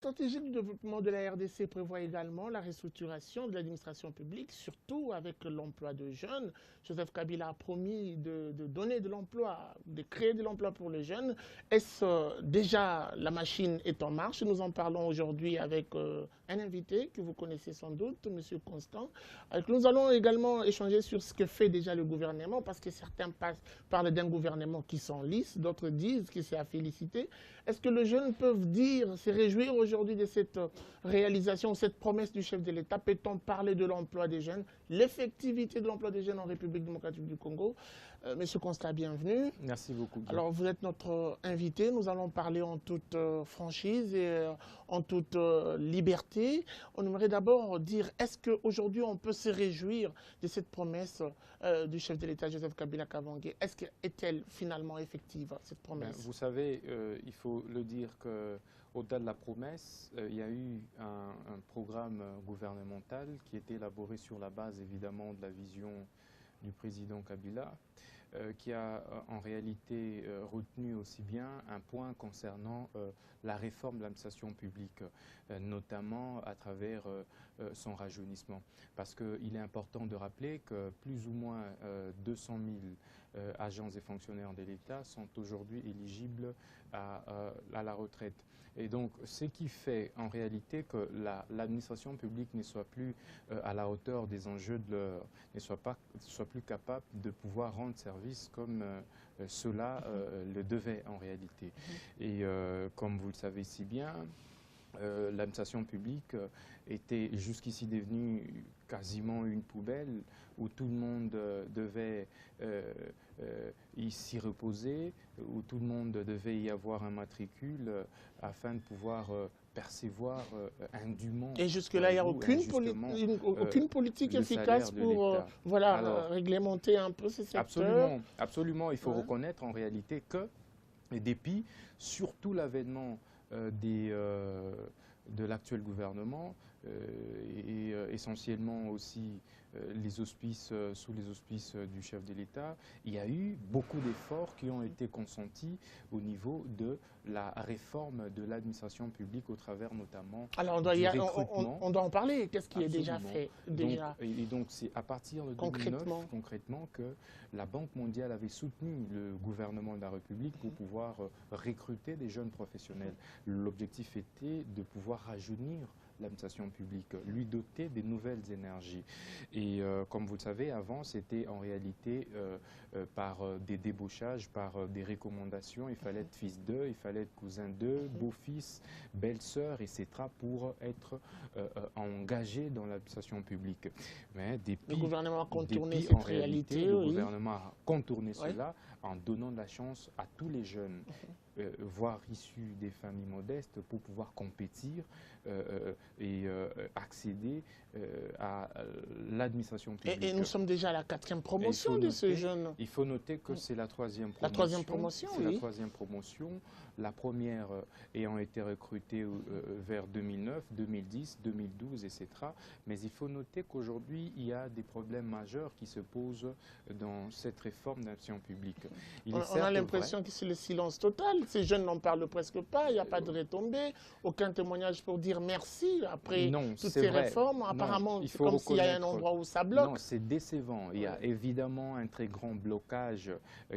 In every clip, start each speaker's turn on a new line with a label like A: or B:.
A: stratégie de développement de la RDC prévoit également la restructuration de l'administration publique, surtout avec l'emploi de jeunes. Joseph Kabila a promis de donner de l'emploi, de créer de l'emploi pour les jeunes. Est-ce déjà la machine est en marche? Nous en parlons aujourd'hui avec un invité que vous connaissez sans doute, M. Constant. Nous allons également échanger sur ce que fait déjà le gouvernement, parce que certains parlent d'un gouvernement qui s'enlise, d'autres disent que c'est à féliciter. Est-ce que les jeunes peuvent dire, se réjouir aujourd'hui de cette réalisation, cette promesse du chef de l'État? Peut-on parler de l'emploi des jeunes, l'effectivité de l'emploi des jeunes en République démocratique du Congo? Monsieur Constant, bienvenue.
B: Merci beaucoup.
A: Alors, vous êtes notre invité. Nous allons parler en toute franchise et en toute liberté. On aimerait d'abord dire, est-ce qu'aujourd'hui, on peut se réjouir de cette promesse du chef de l'État, Joseph Kabila Kabange? Est-elle finalement effective, cette promesse?
B: Vous savez, il faut le dire qu'au-delà de la promesse, il y a eu un programme gouvernemental qui a été élaboré sur la base, évidemment, de la vision du président Kabila, qui a en réalité retenu aussi bien un point concernant la réforme de l'administration publique, notamment à travers son rajeunissement. Parce qu'il est important de rappeler que plus ou moins 200 000 agents et fonctionnaires de l'État sont aujourd'hui éligibles à la retraite. Et donc, ce qui fait en réalité que l'administration publique ne soit plus à la hauteur des enjeux de l'heure, ne soit plus capable de pouvoir rendre service comme cela le devait en réalité. Et comme vous le savez si bien, l'administration publique était jusqu'ici devenue quasiment une poubelle où tout le monde devait s'y reposer, où tout le monde devait y avoir un matricule afin de pouvoir percevoir indûment.
A: Et jusque-là, il n'y a aucune politique efficace pour réglementer un peu ce secteur.
B: Absolument, absolument. Il faut reconnaître en réalité que, dépit, surtout l'avènement de l'actuel gouvernement et essentiellement aussi sous les auspices du chef de l'État, il y a eu beaucoup d'efforts qui ont été consentis au niveau de la réforme de l'administration publique au travers notamment du recrutement.
A: On doit en parler. Qu'est-ce qui est déjà fait
B: Donc c'est à partir de 2009 concrètement que la Banque mondiale avait soutenu le gouvernement de la République pour pouvoir recruter des jeunes professionnels. L'objectif était de pouvoir rajeunir l'administration publique, lui doter des nouvelles énergies. Et comme vous le savez, avant, c'était en réalité par des débauchages, par des recommandations. Il fallait être fils d'eux, il fallait être cousin d'eux, beau-fils, belle-sœur, etc. pour être engagé dans l'administration publique. Mais
A: le gouvernement a contourné
B: cette réalité. Le gouvernement a contourné cela en donnant de la chance à tous les jeunes, voire issus des familles modestes, pour pouvoir compétir et accéder à l'administration publique.
A: Et nous sommes déjà à la 4e promotion de ce jeune.
B: Il faut noter que c'est la 3e promotion.
A: La 3e promotion,
B: c'est la 3e promotion. La première ayant été recrutée vers 2009, 2010, 2012, etc. Mais il faut noter qu'aujourd'hui, il y a des problèmes majeurs qui se posent dans cette réforme d'administration publique.
A: On a l'impression que c'est le silence total. Ces jeunes n'en parlent presque pas. Il n'y a pas de retombées, aucun témoignage pour dire merci après toutes ces réformes. Apparemment, c'est comme s'il y a un endroit où ça bloque.
B: Non, c'est décevant. Il y a évidemment un très grand blocage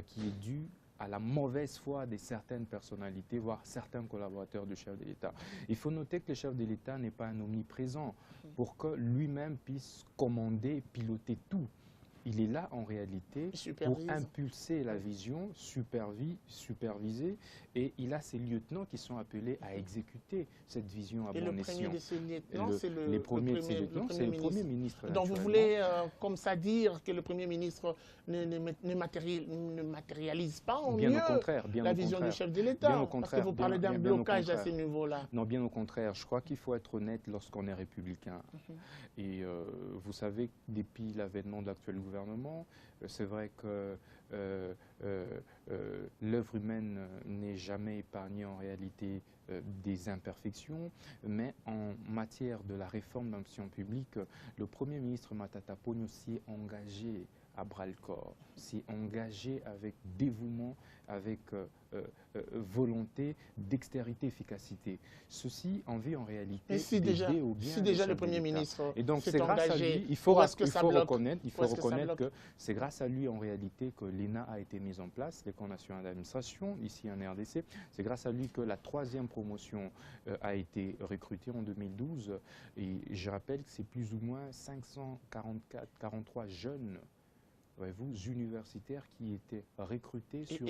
B: qui est dû à la mauvaise foi de certaines personnalités, voire certains collaborateurs du chef de l'État. Il faut noter que le chef de l'État n'est pas un omniprésent pour que lui-même puisse commander, piloter tout. Il est là en réalité pour impulser la vision, superviser, et il a ses lieutenants qui sont appelés à exécuter cette vision à bon escient.
A: Et le premier de ces lieutenants, c'est le
B: Premier ministre.
A: Donc vous voulez comme ça dire que le Premier ministre ne matérialise pas en mieux la vision du chef de l'État? Parce que vous parlez d'un blocage à ce niveau-là.
B: Non, bien au contraire. Je crois qu'il faut être honnête lorsqu'on est républicain. Et vous savez, depuis l'avènement de l'actuel gouvernement, c'est vrai que l'œuvre humaine n'est jamais épargnée en réalité des imperfections, mais en matière de la réforme de l'administration publique, le Premier ministre Matata Ponyo s'y est engagé à bras-le-corps, s'est engagé avec dévouement, avec volonté, dextérité, efficacité. Ceci en vue en réalité
A: Mais si déjà le Premier ministre
B: et donc
A: s'est
B: c'est grâce à
A: engagé,
B: lui, il faut
A: reconnaître
B: que c'est grâce à lui en réalité que l'ENA a été mise en place, l'École nationale d'administration, ici en RDC. C'est grâce à lui que la 3e promotion a été recrutée en 2012. Et je rappelle que c'est plus ou moins 543 jeunes, voyez-vous, universitaires qui étaient recrutés sur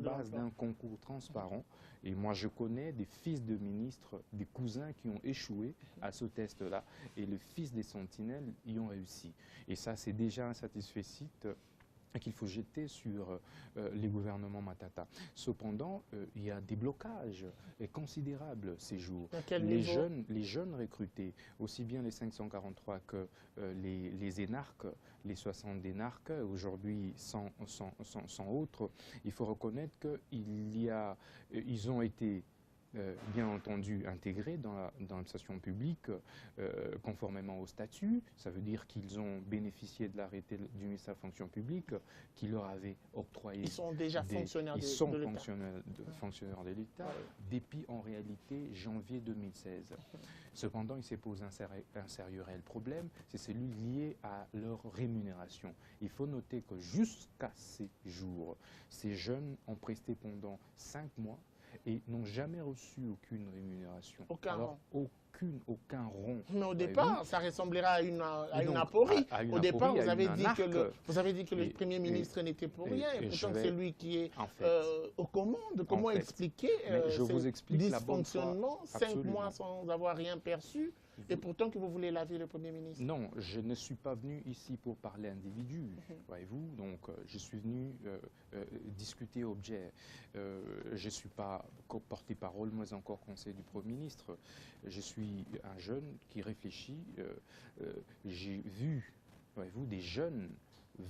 B: base d'un concours transparent. Et moi, je connais des fils de ministres, des cousins qui ont échoué à ce test-là, et les fils des sentinelles y ont réussi. Et ça, c'est déjà un satisfecit qu'il faut jeter sur les gouvernements Matata. Cependant, il y a des blocages considérables ces jours. Les jeunes recrutés, aussi bien les 543 que les énarques, les 60 énarques, aujourd'hui sans autres, il faut reconnaître qu'ils ont été bien entendu intégrés dans l'administration publique conformément au statut. Ça veut dire qu'ils ont bénéficié de l'arrêté du ministère de la fonction publique qui leur avait octroyé...
A: Ils sont déjà fonctionnaires de l'État.
B: Ils sont fonctionnaires de l'État depuis en réalité janvier 2016. Cependant, il s'est posé un sérieux réel problème, c'est celui lié à leur rémunération. Il faut noter que jusqu'à ces jours, ces jeunes ont presté pendant 5 mois et n'ont jamais reçu aucune rémunération. Aucun rond.
A: Mais au départ, ça ressemblera à une aporie. Au départ, vous avez dit que le Premier ministre n'était pour rien. Et pourtant, c'est lui qui est aux commandes. Comment expliquer ce dysfonctionnement, 5 mois sans avoir rien perçu, et pourtant que vous voulez laver le Premier ministre?
B: Non, je ne suis pas venu ici pour parler individu, voyez-vous. Donc, je suis venu discuter objet. Je ne suis pas porte-parole, mais encore conseiller du Premier ministre. Je suis un jeune qui réfléchit. J'ai vu, voyez-vous, des jeunes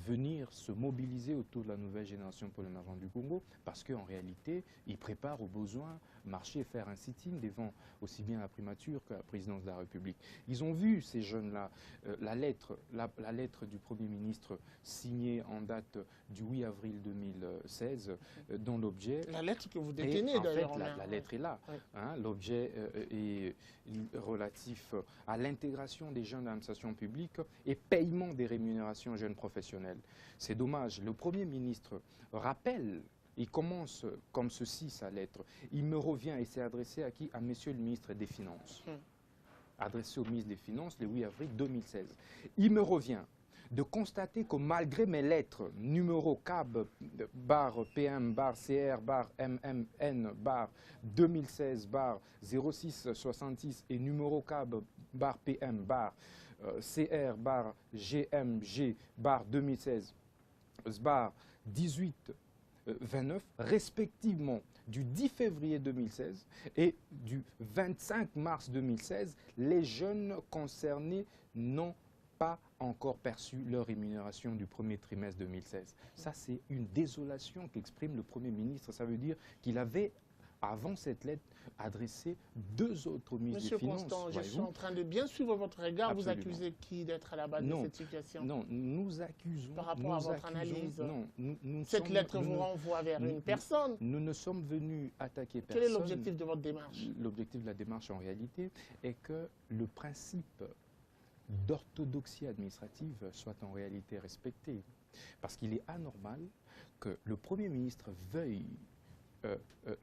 B: venir se mobiliser autour de la nouvelle génération pour l'émergence du Congo, parce qu'en réalité, ils préparent aux besoins marcher et faire un sit-in devant aussi bien la primature que la présidence de la République. Ils ont vu, ces jeunes-là, la lettre du Premier ministre signée en date du 8 avril 2016, dont l'objet...
A: La lettre que vous détenez, d'ailleurs.
B: En fait, la lettre est là. Oui. Hein, l'objet est relatif à l'intégration des jeunes dans l'administration publique et paiement des rémunérations jeunes professionnels. C'est dommage. Le Premier ministre rappelle, il commence comme ceci sa lettre. Il me revient, et c'est adressé à qui? À Monsieur le ministre des Finances. Adressé au ministre des Finances le 8 avril 2016. Il me revient de constater que malgré mes lettres, numéro CAB, barre PM, barre CR, barre MMN, barre 2016, barre 0666 et numéro CAB, barre PM, barre CR, barre GMG, barre 2016, barre 1829, respectivement du 10 février 2016 et du 25 mars 2016, les jeunes concernés n'ont pas encore perçu leur rémunération du premier trimestre 2016. Ça, c'est une désolation qu'exprime le Premier ministre. Ça veut dire qu'il avait, avant cette lettre, adressé 2 autres ministres des Finances.
A: Monsieur Constant, je suis en train de bien suivre votre regard. Absolument. Vous accusez qui d'être à la base de cette situation?
B: Non, nous accusons...
A: Par rapport à votre analyse, cette lettre vous renvoie vers une personne.
B: Nous ne sommes venus attaquer personne.
A: Quel est l'objectif de votre démarche?
B: L'objectif de la démarche, en réalité, est que le principe d'orthodoxie administrative soit en réalité respecté. Parce qu'il est anormal que le Premier ministre veuille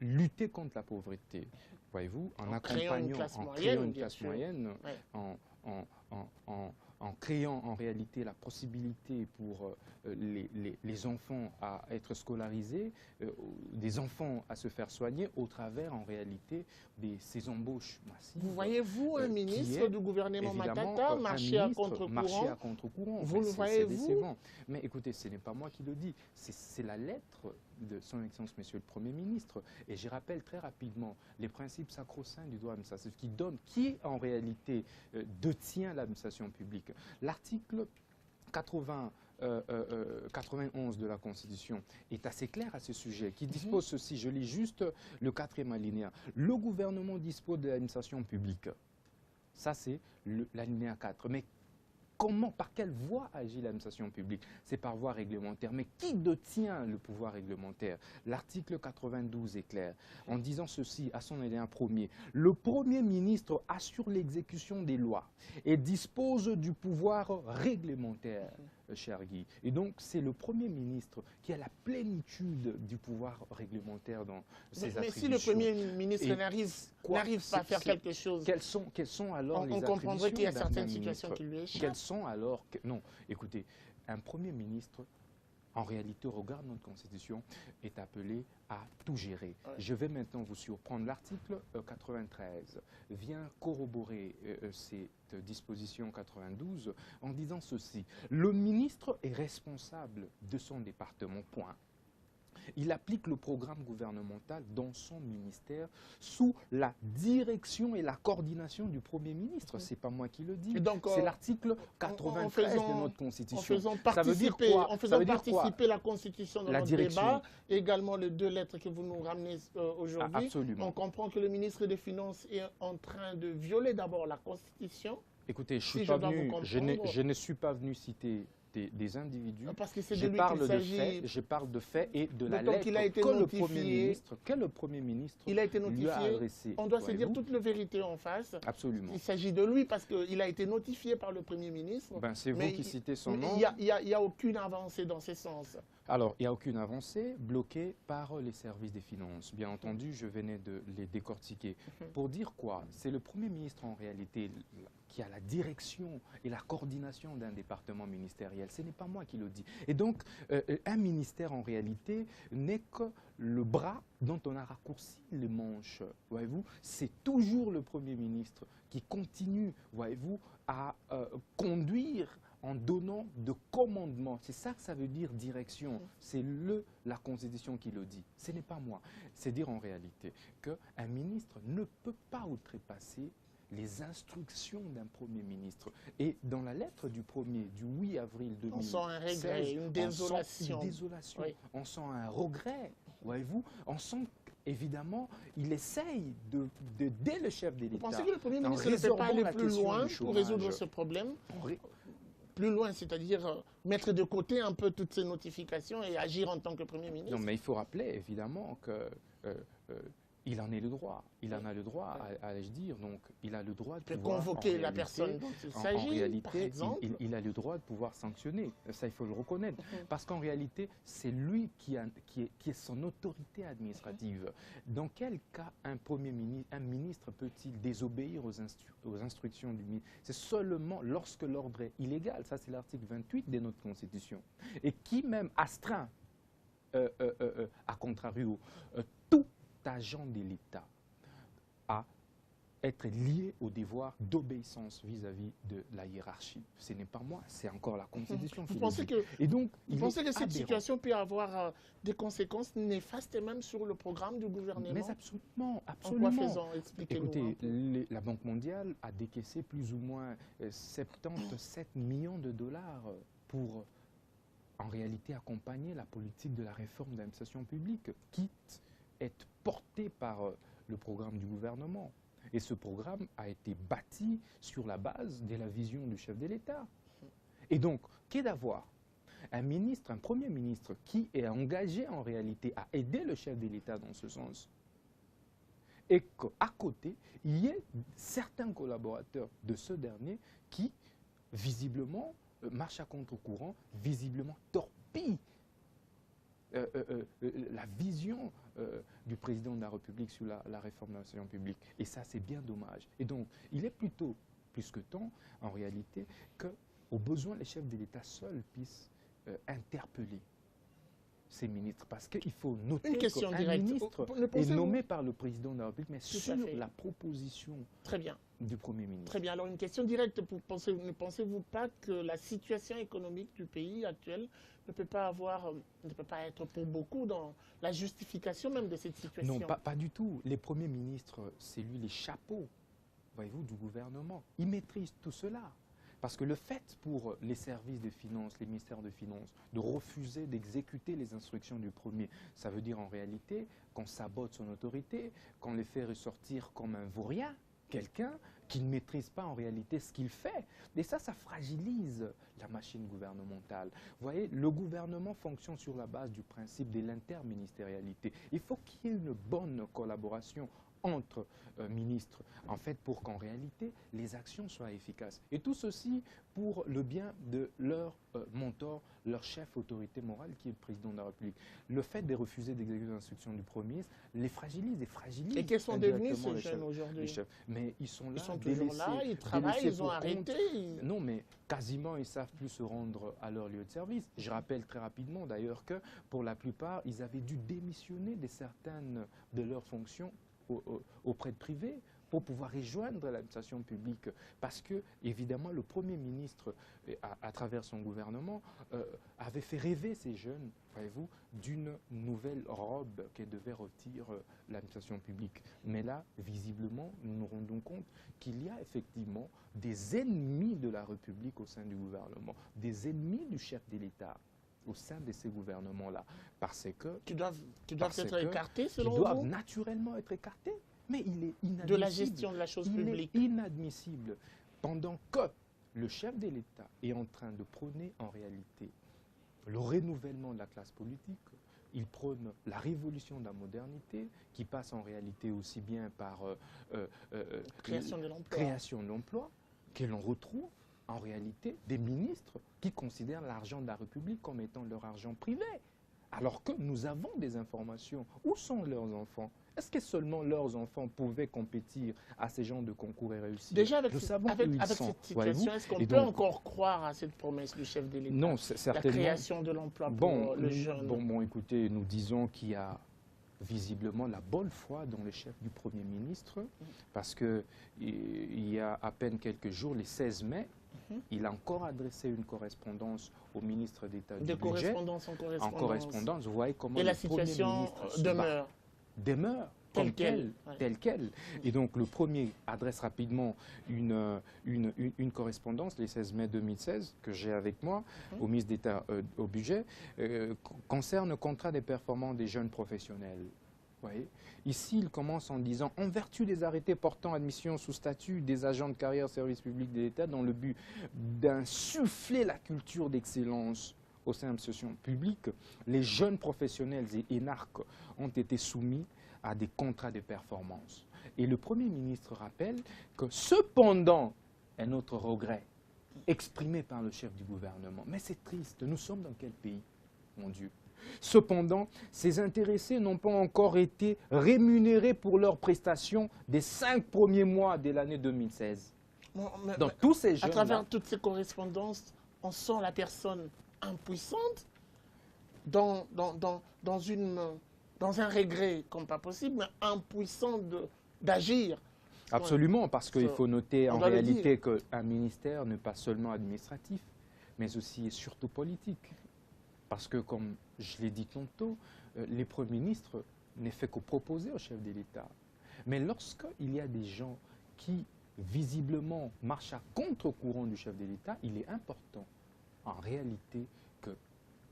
B: lutter contre la pauvreté, voyez-vous, en créant une classe moyenne, en créant en réalité la possibilité pour les enfants à être scolarisés, des enfants à se faire soigner au travers en réalité de ces embauches massives.
A: Vous voyez-vous un ministre du gouvernement Matata marcher à contre-courant? Vous le voyez-vous?
B: Mais écoutez, ce n'est pas moi qui le dis, c'est la lettre de son Excellence Monsieur le Premier ministre. Et je rappelle très rapidement les principes sacro-saints du droit administratif qui en réalité détient l'administration publique. L'article 91 de la Constitution est assez clair à ce sujet, qui dispose ceci, je lis juste le 4e alinéa. Le gouvernement dispose de l'administration publique. Ça, c'est l'alinéa 4. Mais comment, par quelle voie agit l'administration publique? C'est par voie réglementaire. Mais qui détient le pouvoir réglementaire? L'article 92 est clair, en disant ceci à son alinéa premier. Le Premier ministre assure l'exécution des lois et dispose du pouvoir réglementaire, cher Guy. Et donc, c'est le Premier ministre qui a la plénitude du pouvoir réglementaire dans ses attributions.
A: Mais si le Premier ministre n'arrive pas à faire quelque chose,
B: quelles sont alors les
A: on
B: attributions
A: comprendrait qu'il y a
B: d'un
A: certaines
B: ministre?
A: situations qui lui échappent.
B: Quelles sont alors... Non, écoutez, un Premier ministre, en réalité, au regard de notre Constitution, est appelé à tout gérer.
A: Ouais.
B: Je vais maintenant vous surprendre. L'article 93 vient corroborer cette disposition 92 en disant ceci. Le ministre est responsable de son département, point. Il applique le programme gouvernemental dans son ministère sous la direction et la coordination du Premier ministre. C'est pas moi qui le dis. C'est l'article 93 de notre Constitution.
A: En faisant participer la Constitution dans notre débat, également les deux lettres que vous nous ramenez aujourd'hui, on comprend que le ministre des Finances est en train de violer d'abord la Constitution.
B: Écoutez, je ne suis pas venu citer des individus.
A: Parce que c'est de lui qu'il s'agit.
B: Je parle de faits et de la lettre que le Premier ministre
A: il a été notifié.
B: Lui a adressée.
A: On doit se dire toute la vérité en face.
B: Absolument.
A: Il s'agit de lui parce qu'il a été notifié par le Premier ministre.
B: Ben, c'est vous qui citez son nom.
A: Il n'y a aucune avancée dans ce sens.
B: Alors, il n'y a aucune avancée bloquée par les services des finances. Bien entendu, je venais de les décortiquer. Pour dire quoi? C'est le Premier ministre en réalité qui a la direction et la coordination d'un département ministériel. Ce n'est pas moi qui le dis. Et donc, un ministère en réalité n'est que le bras dont on a raccourci les manches. Voyez-vous, c'est toujours le Premier ministre qui continue, voyez-vous, à conduire en donnant de commandements. C'est ça que ça veut dire direction. C'est la Constitution qui le dit. Ce n'est pas moi. C'est dire en réalité qu'un ministre ne peut pas outrepasser les instructions d'un Premier ministre. Et dans la lettre du 8 avril 2016,
A: on sent un regret, une désolation.
B: Oui. On sent un regret, voyez-vous. On sent évidemment, il essaye d'aider le chef de l'État.
A: Vous pensez que le Premier ministre ne peut pas aller plus loin pour résoudre ce problème? Plus loin, c'est-à-dire mettre de côté un peu toutes ces notifications et agir en tant que Premier ministre?
B: Non, mais il faut rappeler évidemment que il en a le droit. Il en a le droit, allais-je dire. Donc, il a le droit de pouvoir
A: convoquer la personne dont il s'agit.
B: En réalité,
A: par exemple.
B: Il a le droit de pouvoir sanctionner. Ça, il faut le reconnaître. Parce qu'en réalité, c'est lui qui est son autorité administrative. Dans quel cas un ministre peut-il désobéir aux instructions du ministre? C'est seulement lorsque l'ordre est illégal. Ça, c'est l'article 28 de notre Constitution. Et qui même astreint, à contrario, tout agent de l'État à être lié au devoir d'obéissance vis-à-vis de la hiérarchie. Ce n'est pas moi, c'est encore la Constitution.
A: Vous pensez que cette situation peut avoir des conséquences néfastes et même sur le programme du gouvernement?
B: Mais absolument, absolument.
A: En quoi faisant? Expliquez-nous.
B: Écoutez, la Banque mondiale a décaissé plus ou moins 77 millions de dollars pour, en réalité, accompagner la politique de la réforme de l'administration publique, quitte être porté par le programme du gouvernement. Et ce programme a été bâti sur la base de la vision du chef de l'État. Et donc, qu'est d'avoir un ministre, un Premier ministre qui est engagé en réalité à aider le chef de l'État dans ce sens, et qu'à côté, il y ait certains collaborateurs de ce dernier qui, visiblement, marchent à contre-courant, visiblement torpillent la vision du président de la République sur la réforme de l'administration publique. Et ça, c'est bien dommage. Et donc, il est plutôt, plus que temps, en réalité, qu'au besoin, les chefs de l'État seuls puissent interpeller ces ministres. Parce qu'il faut noter qu'un ministre est nommé par le président de la République, mais sur la proposition du Premier ministre.
A: Très bien. Alors, une question directe. Ne pensez-vous pas que la situation économique du pays actuel ne peut pas être pour beaucoup dans la justification même de cette situation?
B: Non, pas du tout. Les premiers ministres, c'est lui les chapeaux, voyez-vous, du gouvernement. Ils maîtrisent tout cela. Parce que le fait pour les services de finances, les ministères de finances, de refuser d'exécuter les instructions du Premier, ça veut dire en réalité qu'on sabote son autorité, qu'on les fait ressortir comme un vaurien. quelqu'un qui ne maîtrise pas en réalité ce qu'il fait. Et ça fragilise la machine gouvernementale. Vous voyez, le gouvernement fonctionne sur la base du principe de l'interministérialité. Il faut qu'il y ait une bonne collaboration entre ministres, en fait, pour qu'en réalité, les actions soient efficaces. Et tout ceci pour le bien de leur mentor, leur chef autorité morale, qui est le président de la République. Le fait de refuser d'exécuter l'instruction du Premier ministre les fragilise.
A: Et quels sont devenus ces jeunes aujourd'hui?
B: Mais ils sont là,
A: ils sont toujours là, ils travaillent, ils ont arrêté.
B: Non, mais quasiment, ils ne savent plus se rendre à leur lieu de service. Je rappelle très rapidement, d'ailleurs, que pour la plupart, ils avaient dû démissionner de certaines de leurs fonctions auprès de privés pour pouvoir rejoindre l'administration publique. Parce que, évidemment, le Premier ministre, à travers son gouvernement, avait fait rêver ces jeunes, voyez-vous, d'une nouvelle robe qu'elle devait revêtir l'administration publique. Mais là, visiblement, nous nous rendons compte qu'il y a effectivement des ennemis de la République au sein du gouvernement, des ennemis du chef de l'État au sein de ces gouvernements-là, parce que...
A: Qui doivent être écartés, selon vous?
B: Qui doivent naturellement être écartés. Mais il est inadmissible.
A: De la gestion de la chose publique.
B: Il est inadmissible. Pendant que le chef de l'État est en train de prôner en réalité le renouvellement de la classe politique, il prône la révolution de la modernité, qui passe en réalité aussi bien par
A: création de
B: l'emploi, que l'on retrouve en réalité des ministres qui considèrent l'argent de la République comme étant leur argent privé. Alors que nous avons des informations. Où sont leurs enfants? Est-ce que seulement leurs enfants pouvaient compétir à ces genres de concours et réussir?
A: Déjà, avec cette situation, est-ce qu'on peut encore croire à cette promesse du chef de l'État?
B: Non, certainement.
A: La création de l'emploi pour le jeune.
B: Bon, écoutez, nous disons qu'il y a visiblement la bonne foi dans le chef du Premier ministre, parce qu'il y a à peine quelques jours, le 16 mai, il a encore adressé une correspondance au ministre d'État du Budget.
A: De correspondance en correspondance.
B: En correspondance, vous voyez comment
A: et la situation
B: demeure telle quelle. Et donc le premier adresse rapidement une correspondance, le 16 mai 2016, que j'ai avec moi, au ministre d'État au Budget, concerne le contrat des performances des jeunes professionnels. Vous voyez, ici, il commence en disant « En vertu des arrêtés portant admission sous statut des agents de carrière service public de l'État dans le but d'insuffler la culture d'excellence au sein de l'institution publique, les jeunes professionnels et énarques ont été soumis à des contrats de performance. » Et le Premier ministre rappelle que cependant, un autre regret exprimé par le chef du gouvernement, mais c'est triste, nous sommes dans quel pays, mon Dieu? Cependant, ces intéressés n'ont pas encore été rémunérés pour leurs prestations des 5 premiers mois de l'année 2016. Donc tous ces jeunes. À
A: travers toutes ces correspondances, on sent la personne impuissante dans un regret comme pas possible, mais impuissante d'agir.
B: Absolument, parce qu'il faut noter en réalité qu'un ministère n'est pas seulement administratif, mais aussi et surtout politique. Parce que, comme je l'ai dit tantôt, les premiers ministres n'est fait que proposer au chef de l'État. Mais lorsqu'il y a des gens qui, visiblement, marchent à contre-courant du chef de l'État, il est important, en réalité, que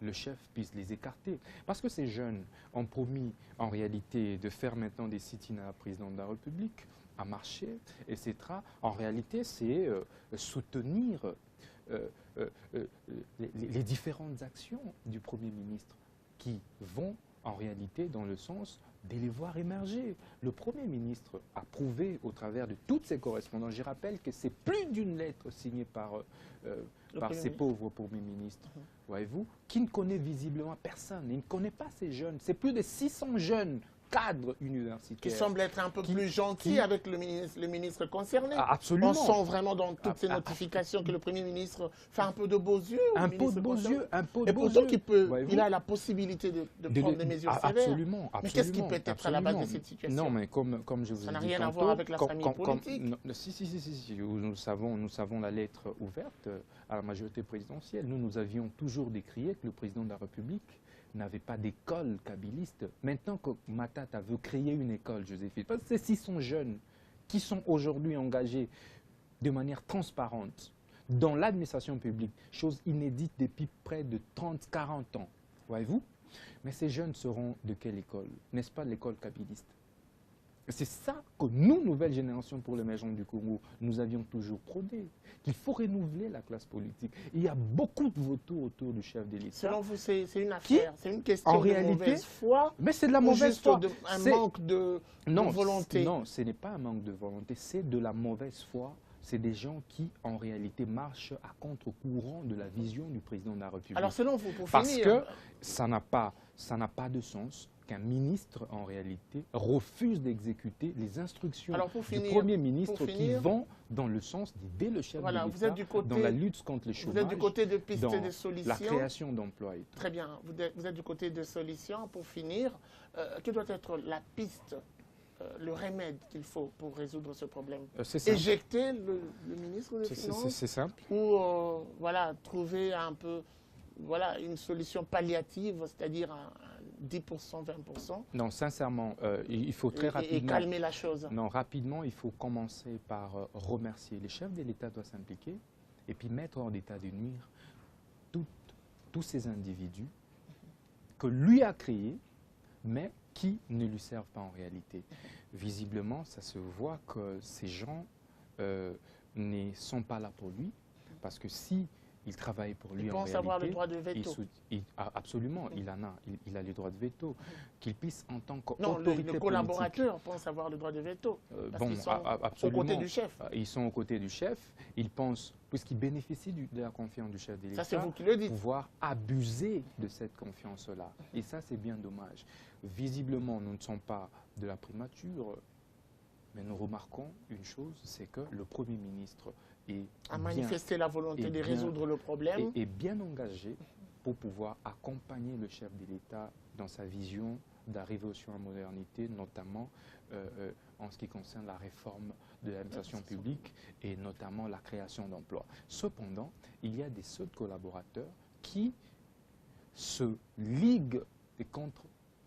B: le chef puisse les écarter. Parce que ces jeunes ont promis, en réalité, de faire maintenant des sit-ins à la présidente de la République, à marcher, etc. En réalité, c'est soutenir les différentes actions du Premier ministre qui vont en réalité dans le sens de les voir émerger. Le Premier ministre a prouvé au travers de toutes ces correspondances, je rappelle que c'est plus d'une lettre signée par ces pauvres premiers ministres, voyez-vous, qui ne connaît visiblement personne, il ne connaît pas ces jeunes, c'est plus de 600 jeunes cadre universitaire.
A: Qui semble être un peu plus gentil avec le ministre concerné.
B: Absolument.
A: On sent vraiment dans toutes ces notifications que le Premier ministre fait un peu de beaux yeux.
B: Un peu de beaux yeux, un peu de
A: Et
B: beaux
A: pourtant
B: yeux.
A: Il a la possibilité de prendre des mesures sévères.
B: Absolument.
A: Mais qu'est-ce qui peut être à la base de cette situation?
B: Non, mais comme je vous ai dit,
A: ça n'a rien à voir avec la famille politique.
B: Si. Nous savons la lettre ouverte à la majorité présidentielle. Nous avions toujours décrié que le président de la République n'avait pas d'école kabyliste. Maintenant que Matata veut créer une école, Joséphine, parce que ces 600 jeunes qui sont aujourd'hui engagés de manière transparente dans l'administration publique, chose inédite depuis près de 30-40 ans, voyez-vous? Mais ces jeunes seront de quelle école? N'est-ce pas l'école kabyliste? C'est ça que nous, nouvelle génération pour l'émergence du Congo, nous avions toujours prôné, qu'il faut renouveler la classe politique. Il y a beaucoup de vautours autour du chef de l'État.
A: Selon vous, c'est une affaire, c'est une question de mauvaise foi?
B: Mais c'est de la mauvaise foi.
A: Un manque de volonté?
B: Non, ce n'est pas un manque de volonté, c'est de la mauvaise foi. C'est des gens qui, en réalité, marchent à contre-courant de la vision du président de la République.
A: Alors, selon vous, pour
B: Parce
A: finir...
B: que ça n'a pas de sens qu'un ministre, en réalité, refuse d'exécuter les instructions du Premier ministre qui vont dans le sens d'aider le chef de l'État dans la lutte contre le chômage,
A: vous êtes du côté de pistes et de solutions,
B: la création d'emplois.
A: Très bien, vous êtes du côté de solutions. Pour finir, quelle doit être la piste, le remède qu'il faut pour résoudre ce problème? Éjecter le ministre des Finances?
B: C'est simple.
A: Ou voilà, trouver un peu une solution palliative, c'est-à-dire 10%, 20%.
B: Non, sincèrement, il faut très rapidement...
A: Et calmer la chose.
B: Non, rapidement, il faut commencer par remercier. Les chefs de l'État doivent s'impliquer et puis mettre hors d'état de nuire tous ces individus que lui a créés, mais qui ne lui servent pas en réalité. Visiblement, ça se voit que ces gens ne sont pas là pour lui, parce que si il travaille pour lui en réalité. Il pense
A: avoir le droit de veto.
B: Absolument, il a le droit de veto. Qu'il puisse en tant qu'autorité politique...
A: Non, le collaborateur pense avoir le droit de veto. Parce qu'ils sont
B: absolument,
A: aux côtés du chef.
B: Ils sont aux côtés du chef. Ils pensent, puisqu'ils bénéficient de la confiance du chef de l'État,
A: ça c'est vous qui le dites,
B: pouvoir abuser de cette confiance-là. Et ça, c'est bien dommage. Visiblement, nous ne sommes pas de la primature, mais nous remarquons une chose, c'est que le Premier ministre
A: a manifesté la volonté de résoudre le problème.
B: Et est bien engagé pour pouvoir accompagner le chef de l'État dans sa vision d'arriver sur la modernité, notamment en ce qui concerne la réforme de l'administration publique et notamment la création d'emplois. Cependant, il y a des seuls collaborateurs qui se liguent contre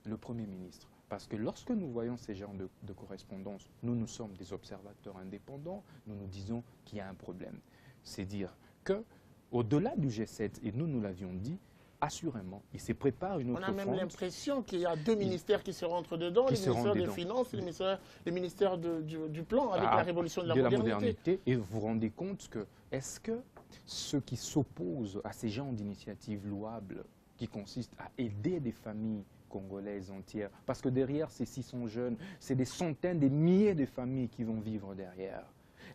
B: le Premier ministre. Parce que lorsque nous voyons ces genres de correspondance, nous sommes des observateurs indépendants, nous nous disons qu'il y a un problème. C'est dire qu'au-delà du G7, et nous l'avions dit, assurément, il se prépare une autre fronde.
A: On a même l'impression qu'il y a deux ministères qui se rentrent dedans, le ministère des Finances et le ministère du Plan, avec la révolution de la modernité.
B: Et vous vous rendez compte que, est-ce que ceux qui s'opposent à ces genres d'initiatives louables, qui consistent à aider des familles congolaises entières, parce que derrière ces 600 jeunes, c'est des centaines, des milliers de familles qui vont vivre derrière.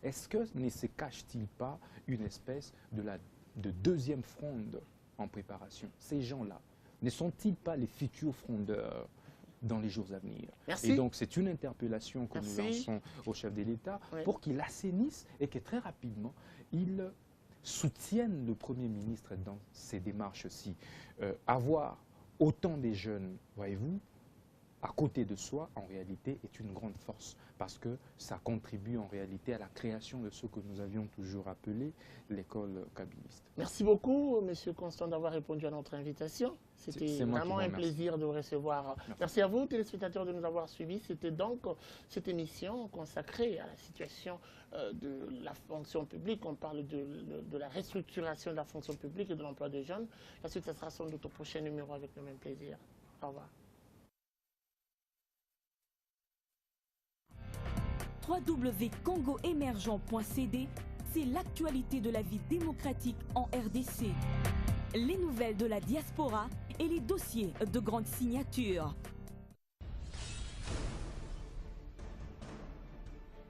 B: Est-ce que ne se cache-t-il pas une espèce de deuxième fronde en préparation? Ces gens-là, ne sont-ils pas les futurs frondeurs dans les jours à venir?
A: Merci.
B: Et donc c'est une interpellation que nous lançons au chef de l'État pour qu'il assainisse et que très rapidement, il soutienne le Premier ministre dans ces démarches-ci. Avoir autant des jeunes, voyez-vous, à côté de soi, en réalité, est une grande force parce que ça contribue en réalité à la création de ce que nous avions toujours appelé l'école kabyliste.
A: Merci beaucoup, Monsieur Constant, d'avoir répondu à notre invitation. C'était vraiment un plaisir de vous recevoir. Merci à vous, téléspectateurs, de nous avoir suivis. C'était donc cette émission consacrée à la situation de la fonction publique. On parle de la restructuration de la fonction publique et de l'emploi des jeunes. La suite, ça sera sans doute au prochain numéro avec le même plaisir. Au revoir.
C: www.congoémergent.cd, c'est l'actualité de la vie démocratique en RDC. Les nouvelles de la diaspora et les dossiers de grande signature.